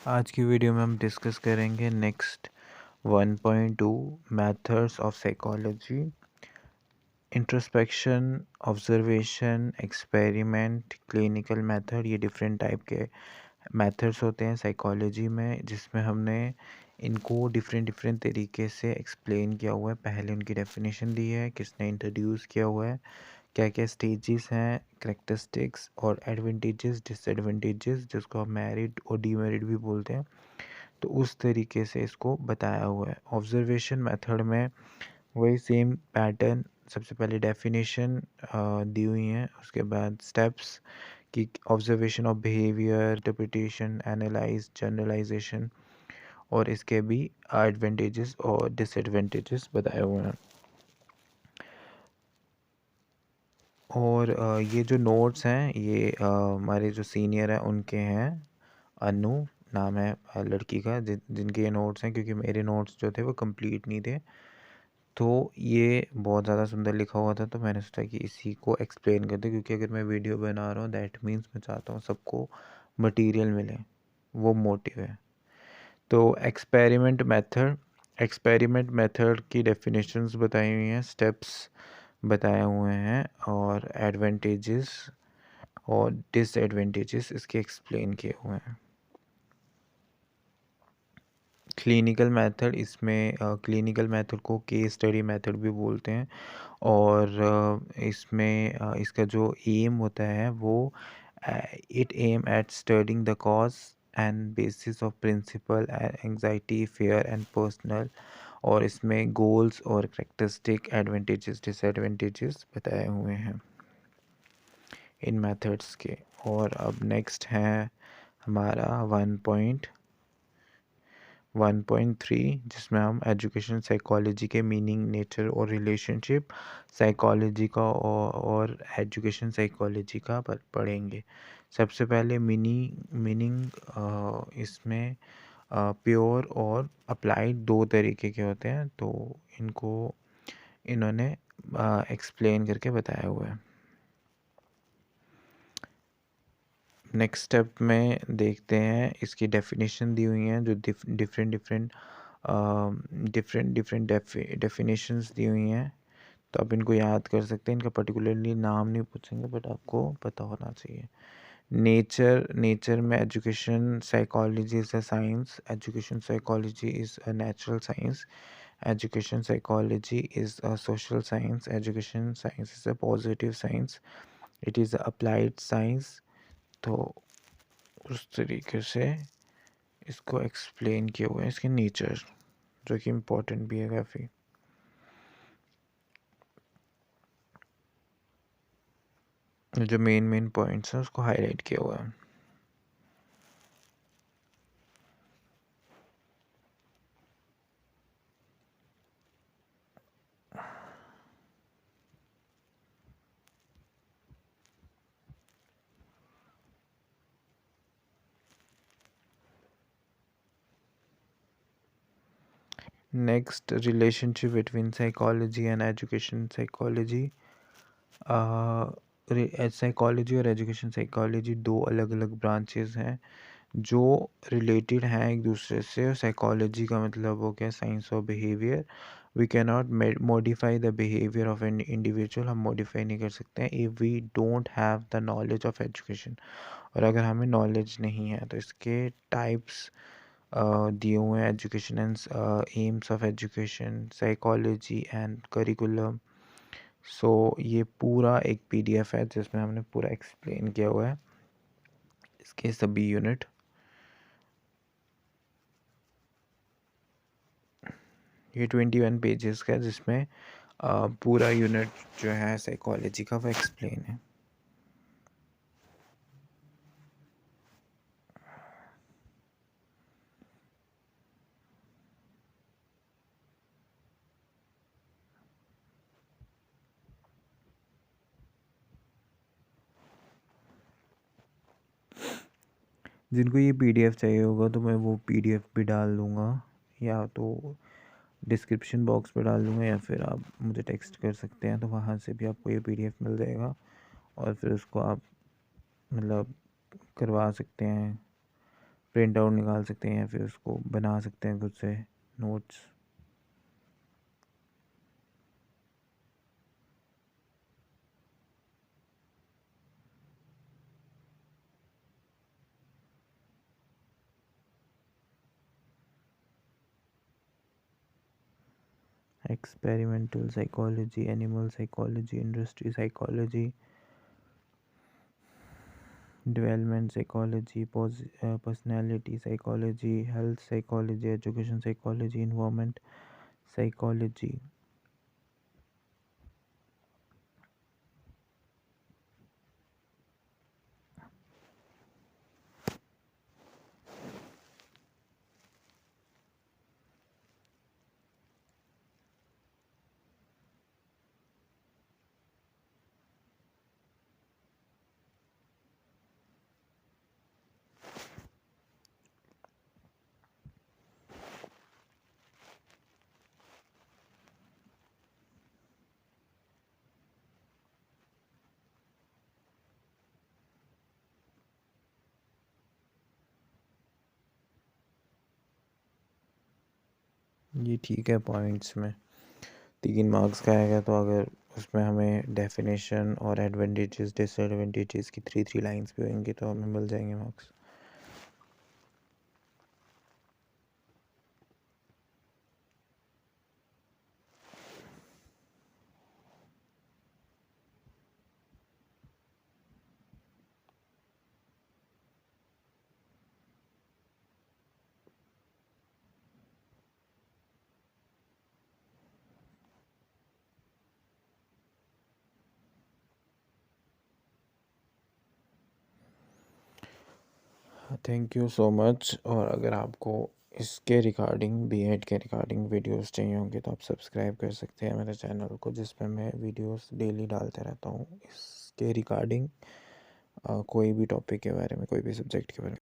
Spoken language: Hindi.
आज की वीडियो में हम डिस्कस करेंगे next 1.2 methods of psychology. Introspection, observation, experiment, clinical method, ये डिफरेंट टाइप के मेथड्स होते हैं साइकोलॉजी में, जिसमें हमने इनको डिफरेंट डिफरेंट तरीके से एक्सप्लेन किया हुआ है। पहले उनकी डेफिनेशन दी है, किसने इंट्रोड्यूस किया हुआ है, क्या क्या स्टेजेस हैं, करेक्टरिस्टिक्स और एडवांटेजेस, डिसएडवांटेजेस, जिसको हम मेरिट और डीमेरिट भी बोलते हैं। तो उस तरीके से इसको बताया हुआ है। ऑब्जर्वेशन मेथड में वही सेम पैटर्न, सबसे पहले डेफिनेशन दी हुई है, उसके बाद स्टेप्स कि observation of behaviour, interpretation, analyse, generalisation, और इसके भी एडवांटेजेस और डिसएडवांटेजेस बताए हुए हैं। और ये जो नोट्स हैं ये हमारे जो सीनियर हैं उनके हैं, अनु नाम है लड़की का, जिनके ये नोट्स हैं, क्योंकि मेरे नोट्स जो थे वो कंप्लीट नहीं थे। तो ये बहुत ज़्यादा सुंदर लिखा हुआ था, तो मैंने सोचा कि इसी को एक्सप्लेन कर दूं, क्योंकि अगर मैं वीडियो बना रहा हूँ दैट मीन्स मैं चाहता हूँ सबको मटेरियल मिले, वो मोटिव है। तो एक्सपेरिमेंट मेथड की डेफिनेशंस बताई हुई हैं, स्टेप्स बताए हुए हैं, और एडवांटेजेस और डिसएडवांटेजेस इसके एक्सप्लेन किए हुए हैं। क्लिनिकल मेथड, इसमें क्लिनिकल मेथड को केस स्टडी मेथड भी बोलते हैं, और इसमें इसका जो एम होता है वो it aim at studying the cause and basis of principle anxiety, fear and personal, और इसमें गोल्स और करेक्टरिस्टिक, एडवांटेजेस, डिसएडवांटेजेस बताए हुए हैं इन मेथड्स के। और अब नेक्स्ट है हमारा 1.3, जिसमें हम एजुकेशन साइकोलॉजी के मीनिंग, नेचर और रिलेशनशिप, साइकोलॉजी का और एजुकेशन साइकोलॉजी का पढ़ेंगे। सबसे पहले मीनिंग, इसमें प्योर और अप्लाइड दो तरीके के होते हैं, तो इनको इन्होंने एक्सप्लेन करके बताया हुआ है। नेक्स्ट स्टेप में देखते हैं, इसकी डेफिनेशन दी हुई हैं, जो डिफरेंट डिफरेंट डेफिनेशंस दी हुई हैं, तो आप इनको याद कर सकते हैं। इनका पर्टिकुलरली नाम नहीं पूछेंगे, बट आपको पता होना चाहिए। नेचर में education psychology is a science, education psychology is a natural science, education psychology is a social science, education science is a positive science, it is a applied science. तो उस तरीके से इसको एक्सप्लेन किया हुआ है, इसके नेचर, जो कि इम्पोर्टेंट भी है काफ़ी। जो मेन पॉइंट्स हैं उसको हाईलाइट किया हुआ है। Next, relationship between psychology and education psychology. Psychology और एजुकेशन साइकोलॉजी दो अलग अलग ब्रांचेस हैं जो रिलेटेड हैं एक दूसरे से। साइकोलॉजी का मतलब हो गया science of behaviour. We can not modify the behaviour of an individual, हम मॉडिफाई नहीं कर सकते हैं if we don't have the knowledge of education. और अगर हमें नॉलेज नहीं है तो इसके टाइप्स दिए हुए हैं, education and aims of education, psychology and curriculum. So ये पूरा एक पीडीएफ है जिसमें हमने पूरा एक्सप्लेन किया हुआ है इसके सभी यूनिट। ये 21 पेजेस का है, जिसमें पूरा यूनिट जो है साइकोलॉजी का वो एक्सप्लेन है। जिनको ये पीडीएफ चाहिए होगा तो मैं वो पीडीएफ भी डाल दूँगा, या तो डिस्क्रिप्शन बॉक्स में डाल दूँगा, या फिर आप मुझे टेक्स्ट कर सकते हैं, तो वहाँ से भी आपको ये पीडीएफ मिल जाएगा, और फिर उसको आप मतलब करवा सकते हैं, प्रिंट आउट निकाल सकते हैं या फिर उसको बना सकते हैं खुद से notes. Experimental psychology, animal psychology, industry psychology, development psychology, personality psychology, health psychology, education psychology, environment psychology. ये ठीक है, पॉइंट्स में 3 मार्क्स का आएगा, तो अगर उसमें हमें डेफिनेशन और एडवांटेजेस डिसएडवांटेजेस की 3 लाइंस भी होंगी तो हमें मिल जाएंगे marks. Thank you so much. और अगर आपको इसके रिगार्डिंग बीएड के रिगार्डिंग वीडियोस चाहिए होंगे तो आप सब्सक्राइब कर सकते हैं मेरे चैनल को, जिसमें मैं वीडियोस डेली डालते रहता हूँ इसके रिगार्डिंग, कोई भी टॉपिक के बारे में, कोई भी सब्जेक्ट के बारे में।